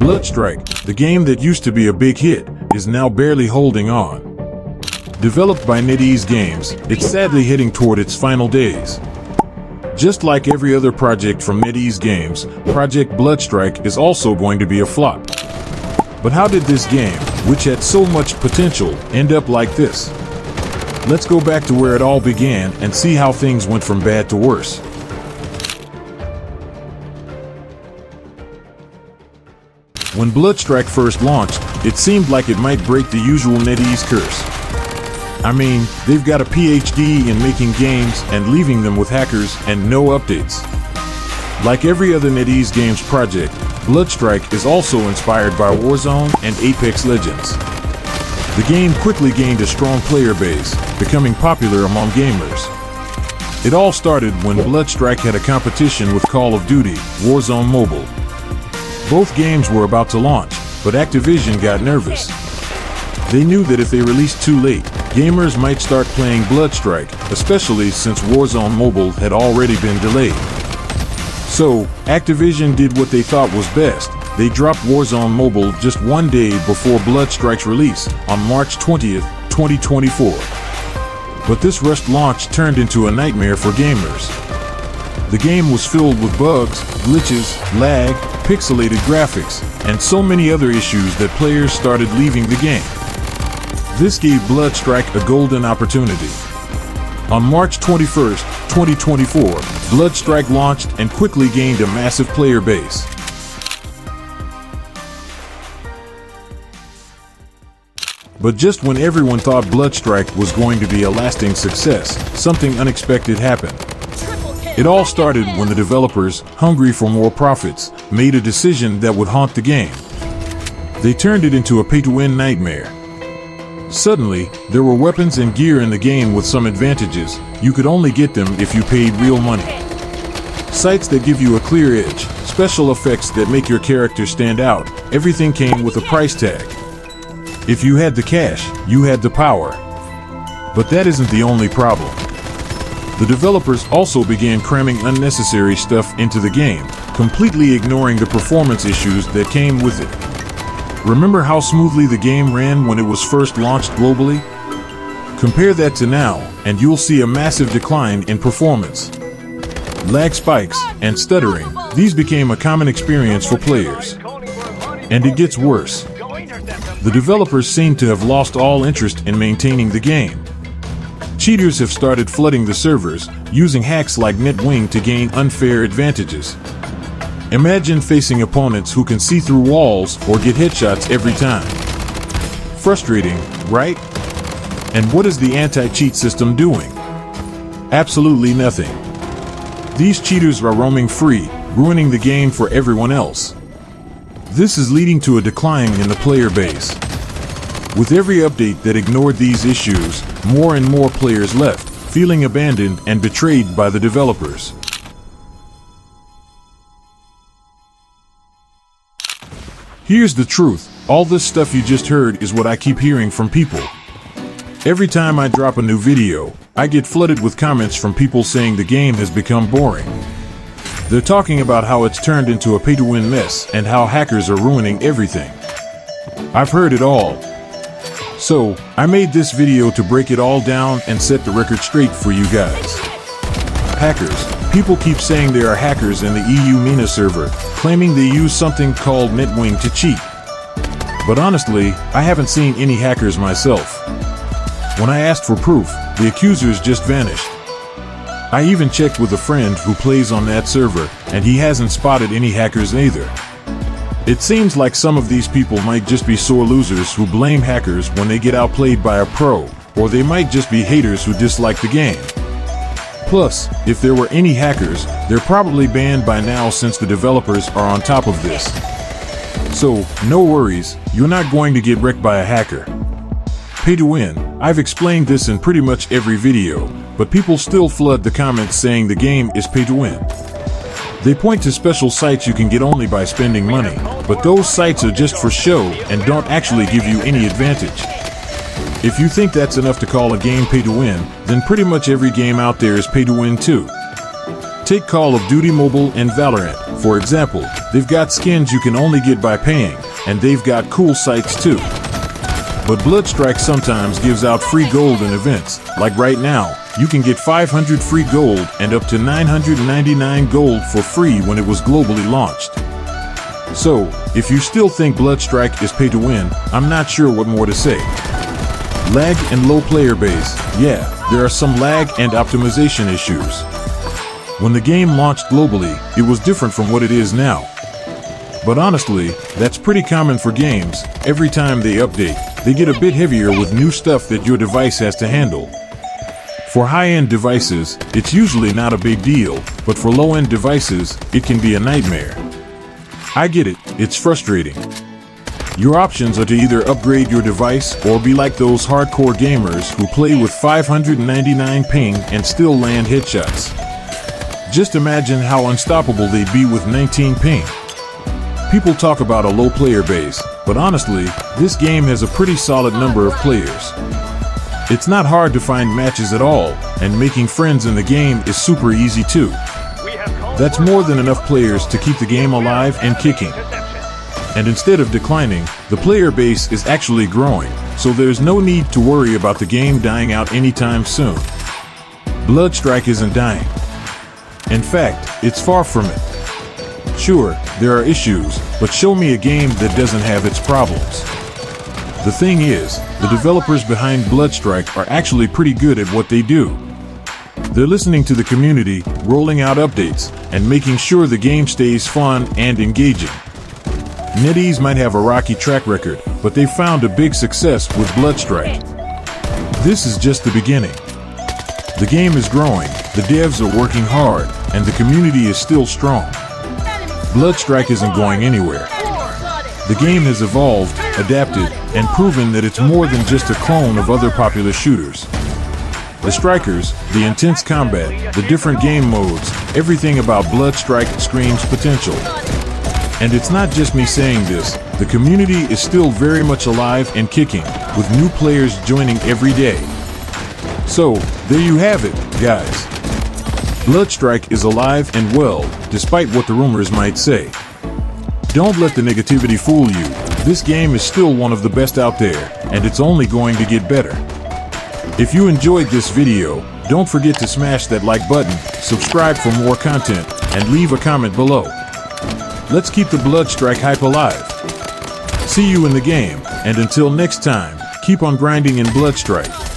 Bloodstrike, the game that used to be a big hit, is now barely holding on. Developed by NetEase Games, it's sadly heading toward its final days. Just like every other project from NetEase Games, Project Bloodstrike is also going to be a flop. But how did this game, which had so much potential, end up like this? Let's go back to where it all began and see how things went from bad to worse. When Bloodstrike first launched, it seemed like it might break the usual NetEase curse. I mean, they've got a PhD in making games and leaving them with hackers and no updates. Like every other NetEase Games project, Bloodstrike is also inspired by Warzone and Apex Legends. The game quickly gained a strong player base, becoming popular among gamers. It all started when Bloodstrike had a competition with Call of Duty, Warzone Mobile. Both games were about to launch, but Activision got nervous. They knew that if they released too late, gamers might start playing Bloodstrike, especially since Warzone Mobile had already been delayed. So, Activision did what they thought was best. They dropped Warzone Mobile just one day before Bloodstrike's release, on March 20th, 2024. But this rushed launch turned into a nightmare for gamers. The game was filled with bugs, glitches, lag, pixelated graphics, and so many other issues that players started leaving the game. This gave Bloodstrike a golden opportunity. On March 21st, 2024, Bloodstrike launched and quickly gained a massive player base. But just when everyone thought Bloodstrike was going to be a lasting success, something unexpected happened. It all started when the developers, hungry for more profits, made a decision that would haunt the game. They turned it into a pay-to-win nightmare. Suddenly, there were weapons and gear in the game with some advantages. You could only get them if you paid real money. Sights that give you a clear edge, special effects that make your character stand out, everything came with a price tag. If you had the cash, you had the power. But that isn't the only problem. The developers also began cramming unnecessary stuff into the game, completely ignoring the performance issues that came with it. Remember how smoothly the game ran when it was first launched globally? Compare that to now, and you'll see a massive decline in performance. Lag spikes and stuttering, these became a common experience for players. And it gets worse. The developers seem to have lost all interest in maintaining the game. Cheaters have started flooding the servers, using hacks like NetWing to gain unfair advantages. Imagine facing opponents who can see through walls or get headshots every time. Frustrating, right? And what is the anti-cheat system doing? Absolutely nothing. These cheaters are roaming free, ruining the game for everyone else. This is leading to a decline in the player base. With every update that ignored these issues, more and more players left, feeling abandoned and betrayed by the developers. Here's the truth, all this stuff you just heard is what I keep hearing from people. Every time I drop a new video, I get flooded with comments from people saying the game has become boring. They're talking about how it's turned into a pay-to-win mess and how hackers are ruining everything. I've heard it all. So, I made this video to break it all down and set the record straight for you guys. Hackers. People keep saying there are hackers in the EU MENA server, claiming they use something called NetWing to cheat. But honestly, I haven't seen any hackers myself. When I asked for proof, the accusers just vanished. I even checked with a friend who plays on that server, and he hasn't spotted any hackers either. It seems like some of these people might just be sore losers who blame hackers when they get outplayed by a pro, or they might just be haters who dislike the game. Plus, if there were any hackers, they're probably banned by now since the developers are on top of this. So, no worries, you're not going to get wrecked by a hacker. Pay to win, I've explained this in pretty much every video, but people still flood the comments saying the game is pay to win. They point to special sites you can get only by spending money, but those sites are just for show and don't actually give you any advantage. If you think that's enough to call a game pay to win, then pretty much every game out there is pay to win too. Take Call of Duty Mobile and Valorant, For example, they've got skins you can only get by paying, and they've got cool sites too. But Bloodstrike sometimes gives out free gold in events, like right now, you can get 500 free gold and up to 999 gold for free when it was globally launched. So, if you still think Bloodstrike is pay to win, I'm not sure what more to say. Lag and low player base. Yeah, there are some lag and optimization issues. When the game launched globally, it was different from what it is now. But honestly, that's pretty common for games. Every time they update, they get a bit heavier with new stuff that your device has to handle. For high-end devices, it's usually not a big deal, but for low-end devices, it can be a nightmare. I get it, it's frustrating. Your options are to either upgrade your device or be like those hardcore gamers who play with 599 ping and still land headshots. Just imagine how unstoppable they'd be with 19 ping. People talk about a low player base, but honestly, this game has a pretty solid number of players. It's not hard to find matches at all, and making friends in the game is super easy too. That's more than enough players to keep the game alive and kicking. And instead of declining, the player base is actually growing, so there's no need to worry about the game dying out anytime soon. Bloodstrike isn't dying. In fact, it's far from it. Sure, there are issues, but show me a game that doesn't have its problems. The thing is, the developers behind Bloodstrike are actually pretty good at what they do. They're listening to the community, rolling out updates, and making sure the game stays fun and engaging. NetEase might have a rocky track record, but they found a big success with Bloodstrike. This is just the beginning. The game is growing, the devs are working hard, and the community is still strong. Bloodstrike isn't going anywhere. The game has evolved, adapted, and proven that it's more than just a clone of other popular shooters. The strikers, the intense combat, the different game modes, everything about Bloodstrike screams potential. And it's not just me saying this, the community is still very much alive and kicking, with new players joining every day. So, there you have it, guys. Bloodstrike is alive and well, despite what the rumors might say. Don't let the negativity fool you. This game is still one of the best out there, and it's only going to get better. If you enjoyed this video, don't forget to smash that like button, subscribe for more content, and leave a comment below. Let's keep the Bloodstrike hype alive. See you in the game, and until next time, keep on grinding in Bloodstrike.